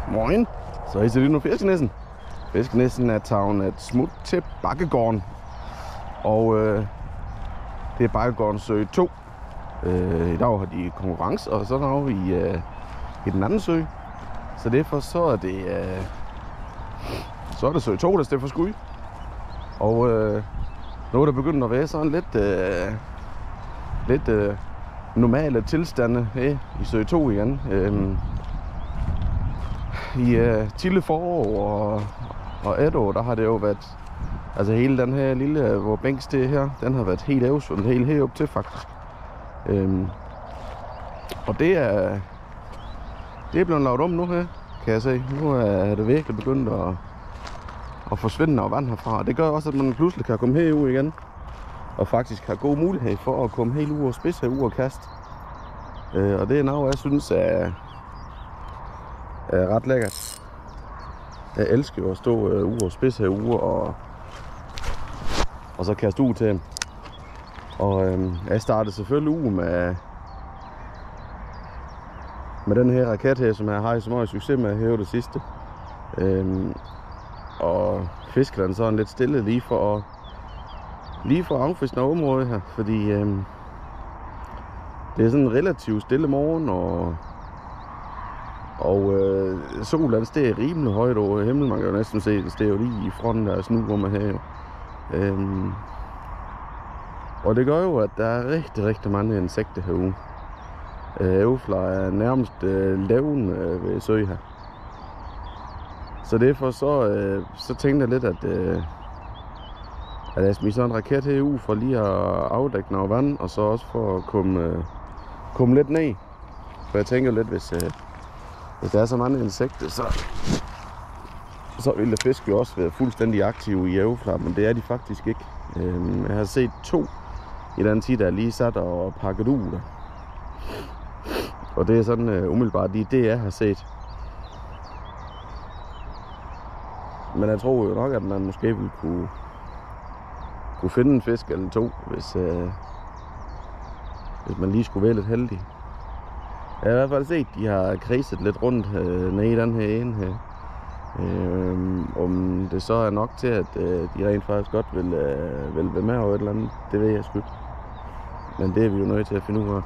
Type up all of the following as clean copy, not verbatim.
Morgen. Så er det nu Fiskenæsen. Fiskenæsen er taget et smut til Bakkegården. Og det er Bakkegården sø 2. I dag har de konkurrence, og så er der i den anden sø. Så derfor så er det sø 2, der står for skud. Og nu er der begyndt at være sådan lidt normale tilstande i sø 2 igen. I tidlig forår og efterår, der har det jo været, altså hele den her lille, hvor Bænks det her, den har været helt afsvundet, helt herop til faktisk. Og det er blevet lavet om nu her, kan jeg se. Nu er det virkelig begyndt at forsvinde af vand herfra. Og det gør også, at man pludselig kan komme herud igen. Og faktisk har god mulighed for at komme helt ud og spidse ud og kaste. Og det er noget, jeg synes er ret lækkert. Jeg elsker jo at stå ude og spidse herude og så kaste ud til dem. Og jeg startede selvfølgelig ude med den her raket her, som jeg har så meget succes med her det sidste. Og fisker den sådan lidt stille lige for at affiske noget område her, fordi det er sådan en relativt stille morgen, og solen står rimelig højt over himlen. Man kan jo næsten se, det står jo lige i fronten af snurrummet her jo. Og det gør jo, at der er rigtig mange insekter herude. Ævfler er nærmest levende ved sø her. Så derfor så tænkte jeg lidt, at jeg smider sådan en raket herude for lige at afdække noget vand, og så også for at komme lidt ned. For jeg tænker lidt, hvis der er så mange insekter, så vil fisk jo også være fuldstændig aktive i ævfler, men det er de faktisk ikke. Jeg har set 2 i den tid, der er lige sat og pakket ud der. Og det er sådan umiddelbart det, jeg har set. Men jeg tror jo nok, at man måske ville kunne finde en fisk eller 2, hvis man lige skulle være lidt heldig. Jeg har i hvert fald set, at de har kredset lidt rundt nede i den her ene her. Om det så er nok til, at de rent faktisk godt vil være med over et eller andet, det ved jeg sgu ikke. Men det er vi jo nødt til at finde ud af.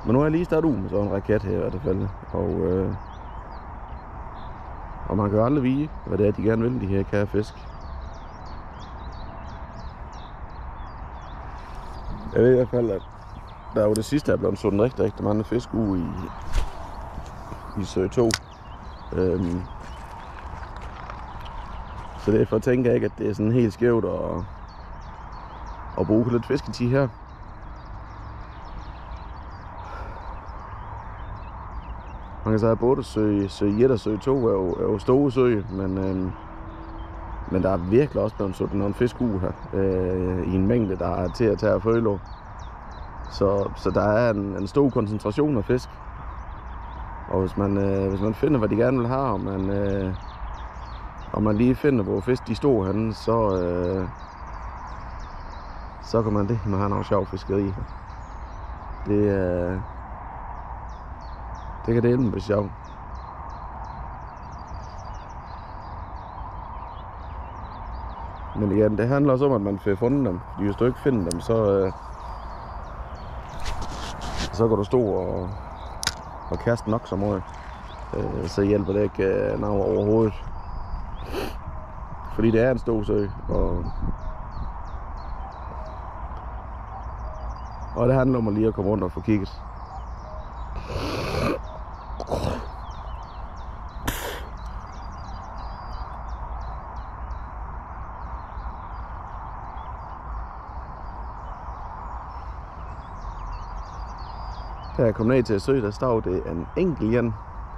Men nu har jeg lige startet ud med sådan en raket her i hvert fald. Og man kan jo aldrig vide, hvad det er, de gerne vil, de her kære fisk. Jeg ved i hvert fald, at der er jo det sidste, der er blevet sådan rigtig mange fisk ude i sø 2. Så derfor tænker jeg ikke, at det er sådan helt skævt at bruge lidt fisketid her. Man kan sige, at både sø 1 og sø 2 er jo store sø, men der er virkelig også blevet sådan nogle fisk ude her i en mængde, der er til at tage og føle. Så der er en stor koncentration af fisk. Og hvis man finder, hvad de gerne vil have, og man lige finder, hvor fisk de står henne, så kan man have noget sjov fiskeri her. Det kan det ende blive sjovt. Men igen, det handler også om, at man får fundet dem. Fordi hvis du ikke finder dem, så kan du stå og kaste nok så meget. Så hjælper det ikke noget overhovedet. Fordi det er en stor sø, og det handler om at lige at komme rundt og få kigget. Da jeg kom ned til sø, der stod det en enkelt igen.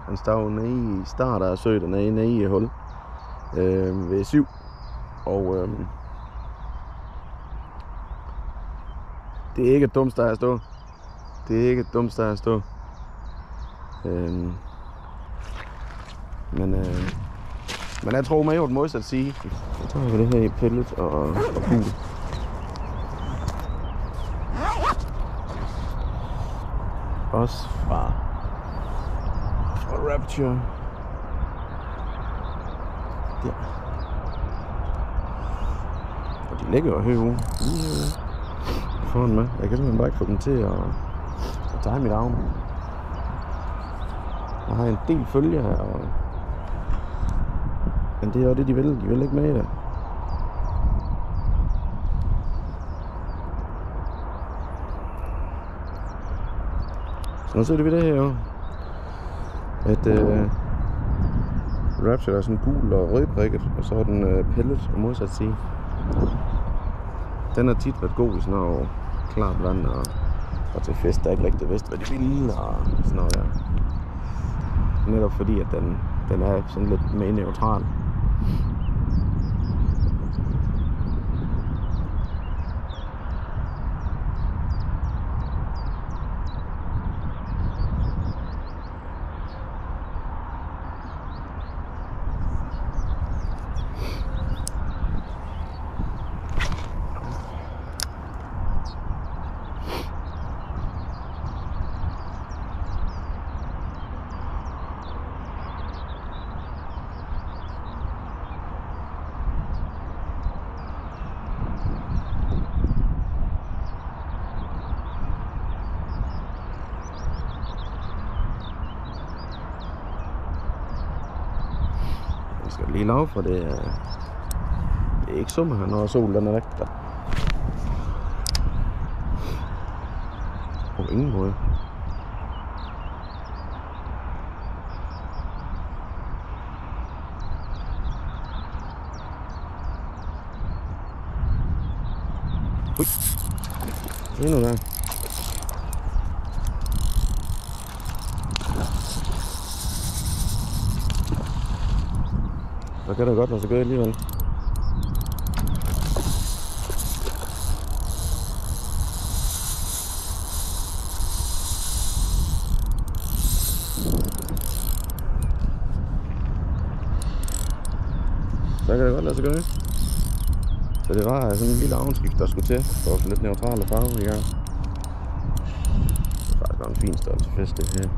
Han stod nede i starten af sø, nede i hul ved 7. Og det er ikke et dumt sted at stå. Det er ikke et dumt sted at stå. Men jeg tror med jo et modsat sige. Så tager vi det her i pillet og pul. Også fra Rapture. Der. Og de ligger jo høje foran mig. Jeg kan simpelthen bare ikke få dem til at tage mit arm. Jeg har en del følgere, men det er jo det, de vil. De vil ikke med i det. Så nu ser vi det her jo. At Rapture er sådan gul og rødprikket, og så er den pellet og modsat side. Den har tit været god i sådan noget klart vand og til fest, der ikke rigtig vidste, hvad de ville og sådan noget der. Netop fordi, at den er sådan lidt mere neutral. Jeg skal lige lave, for det er ikke sommer her, når solen den er væk der. På ingen måde. Ui. Endnu der. Så kan det godt lade sig gøre alligevel. Så kan det godt lade sig gøre. Så det var sådan en lille avnskift, der skulle til for at få lidt neutrale farver i gang. Det er faktisk bare en fin størrelse fest det her.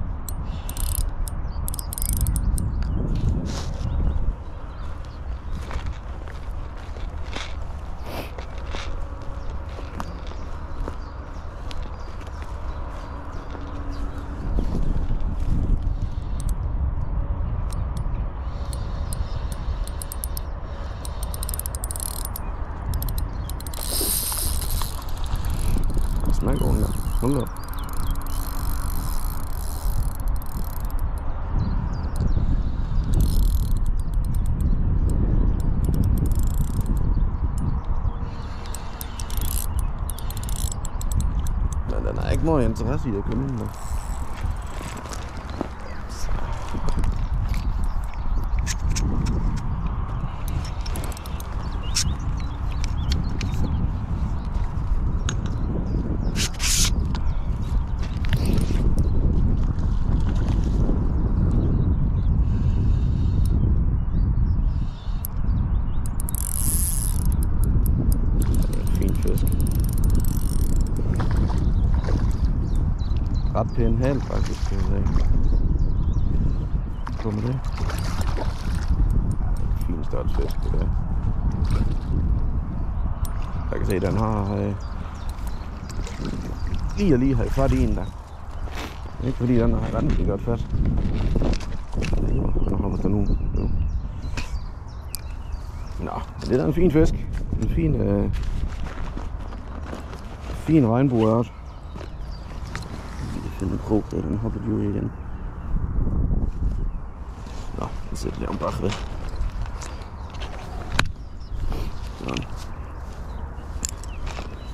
Smager godt der. Hold op. Men den er ikke meget interesse i at komme ind der. Ret pæn hal faktisk, kan jeg sige. Kommer det? Fin størrelse fisk, det der. Jeg kan se, at den har lige har fat i en der. Ikke fordi den har vanvittigt godt fat. Nu kommer der nu. Nå, det er en fin fisk. En fin regnbueørt. Jeg finder krog, den hopper jo igen. Nå, den sætter lige om bagved. Sådan.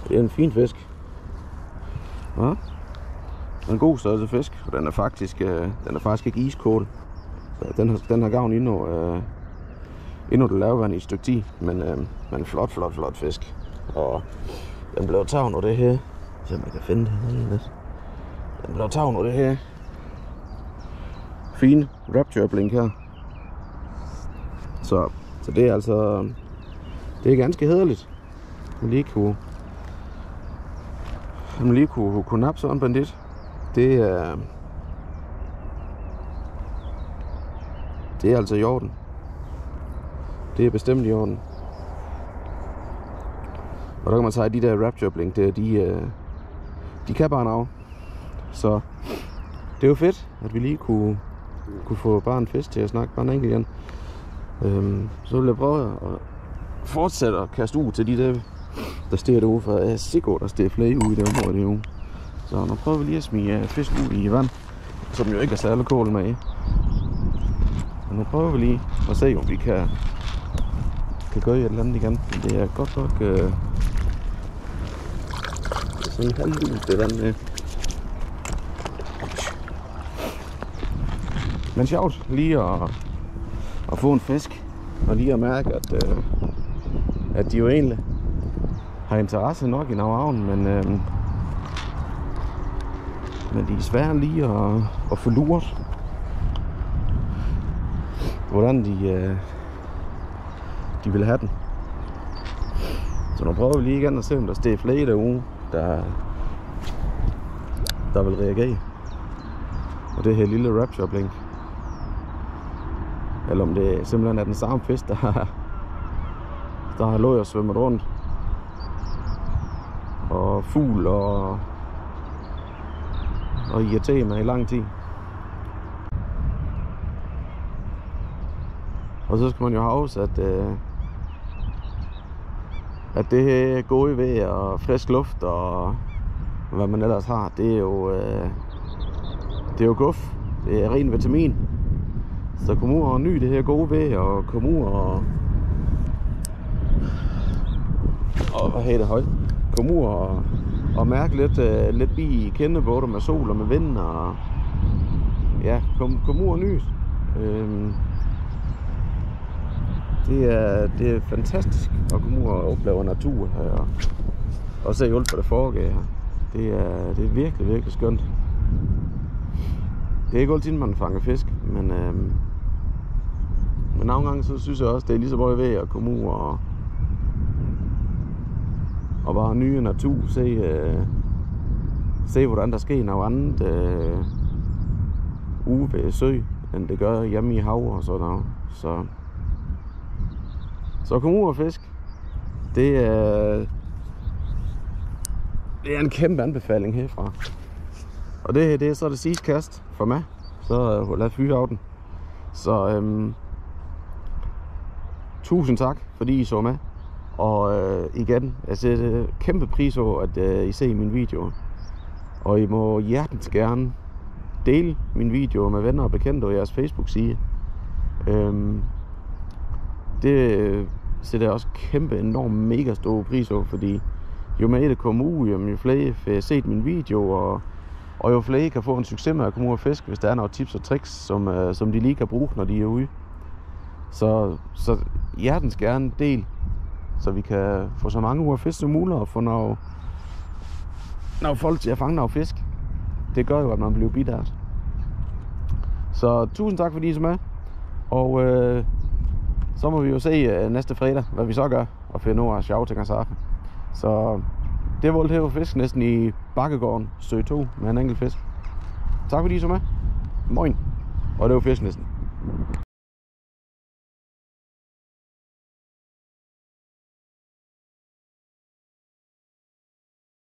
Det er en fin fisk. Ja. Den er en god størrelse fisk, og den er faktisk ikke iskold. Så den har gavn endnu det lavvand i et stykke tid, men flot fisk. Og den blev taget af det her, så man kan finde det her lidt. Den blev taget af det her fine Rapture blink her. Så det er altså, det er ganske hæderligt. Man lige kunne nappe sådan en bandit. Det er altså i orden. Det er bestemt i orden. Og der kan man sige, at de der Rapture-blink der, de kan bare noget. Så det er jo fedt, at vi lige kunne få bare en fisk til at snakke bare en enkelt igen. Så vil jeg prøve at fortsætte at kaste ud til de der står derude, for jeg er sikker, der står flere ude i det område derude. Så nu prøver vi lige at smide fisk ud i vand, som jo ikke er særlig kål med. Men nu prøver vi lige at se, om vi kan gøre et eller andet igen. Men det er godt nok sådan en halv lus, det vand med. Men sjovt lige at få en fisk, og lige at mærke, at de jo egentlig har interesse nok i Navhavn, men de er svære lige at få luret, hvordan de vil have den. Så nu prøver vi lige igen at se, om der står flere derude, der vil reagere. Og det her lille Rapture blink. Eller om det simpelthen er den samme fisk, der har løjet og svømmet rundt. Og fugl og irriterer mig i lang tid. Og så skal man jo have at det her gode vejr og frisk luft og hvad man ellers har, det er jo guf. Det er ren vitamin. Så kom ud og ny det her gode vejr og kom ud og hvad hedder det højt? Kom ud og mærke lidt bi kende både med sol og med vind og ja, kom ud og ny. Det er fantastisk at komme ud og opleve natur her og se alt, hvad der foregår her. Det er virkelig, virkelig skønt. Det er ikke altid, man fanger fisk, men nogle gange så synes jeg også, det er lige så meget ved at komme ud og bare nye natur, se hvordan der sker noget andet ude ved sø, end det gør hjemme i hav og sådan noget. Så kom ud og fisk. Det er en kæmpe anbefaling herfra. Og det er så det sidste kast for mig. Så lad fyre af den. Så tusind tak, fordi I så med. Og igen, jeg sætter kæmpe pris over, at I ser min video. Og I må hjertens gerne dele min video med venner og bekendte og jeres Facebook-side. Det sætter jeg også kæmpe, enormt, mega stor pris over, fordi jo mere det kommer ud, jo flere får set min video, og jo flere kan få en succes med at komme ud og fiske, hvis der er nogle tips og tricks, som de lige kan bruge, når de er ude. Så hjertens gerne del, så vi kan få så mange uger fisk som muligt, og få nogle folk til at fange nogle fisk. Det gør jo, at man bliver bidt af det. Så tusind tak, fordi I er med, og så må vi jo se næste fredag, hvad vi så gør, og finde nogle af sjove ting og sager. Så det var her fisk næsten i Bakkegården, Sø 2, med en enkelt fisk. Tak fordi I så med. Moin. Og det var fisk næsten.